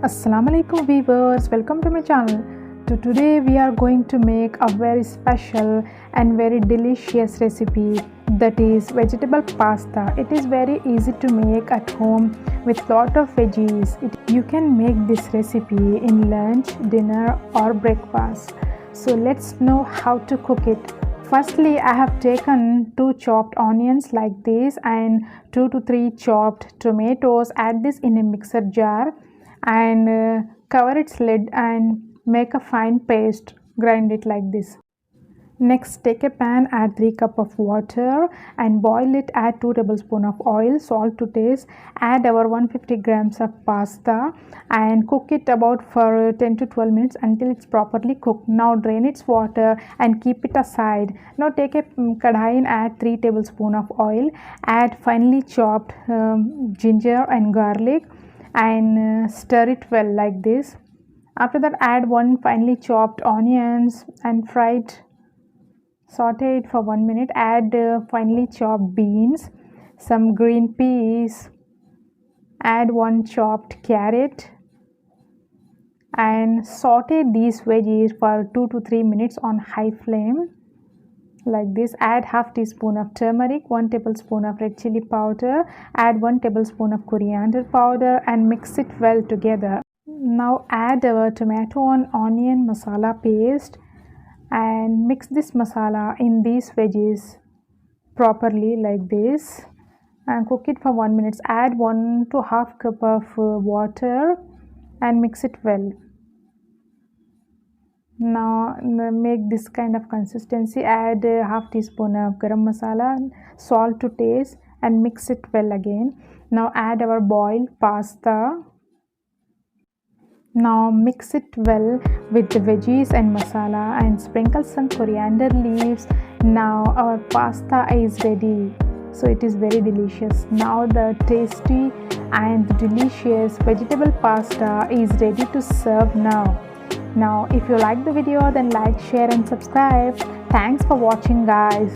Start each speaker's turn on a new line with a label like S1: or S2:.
S1: Assalamu alaikum viewers, welcome to my channel. Today we are going to make a very special and very delicious recipe, that is vegetable pasta. It is very easy to make at home with lot of veggies. You can make this recipe in lunch, dinner or breakfast. So let's know how to cook it. Firstly, I have taken 2 chopped onions like this and 2 to 3 chopped tomatoes. Add this in a mixer jar and cover its lid and make a fine paste. Grind it like this. Next, take a pan, add 3 cups of water and boil it. Add 2 tablespoons of oil, salt to taste. Add our 150 grams of pasta and cook it about for 10 to 12 minutes until it's properly cooked. Now drain its water and keep it aside. Now take a kadhai and add 3 tablespoons of oil. Add finely chopped ginger and garlic and stir it well like this. After that, add 1 finely chopped onions and fry it. Saute it for 1 minute. Add finely chopped beans, some green peas. Add 1 chopped carrot and saute these veggies for 2 to 3 minutes on high flame like this. Add half teaspoon of turmeric, 1 tablespoon of red chili powder. Add 1 tablespoon of coriander powder and mix it well together. Now add our tomato and onion masala paste and mix this masala in these veggies properly like this and cook it for 1 minute. Add 1 to half cup of water and mix it well. Now make this kind of consistency. Add half teaspoon of garam masala, salt to taste and mix it well again. Now add our boiled pasta. Now mix it well with the veggies and masala and sprinkle some coriander leaves. Now our pasta is ready. So it is very delicious. Now the tasty and delicious vegetable pasta is ready to serve now. Now if you like the video, then like, share and subscribe. Thanks for watching guys.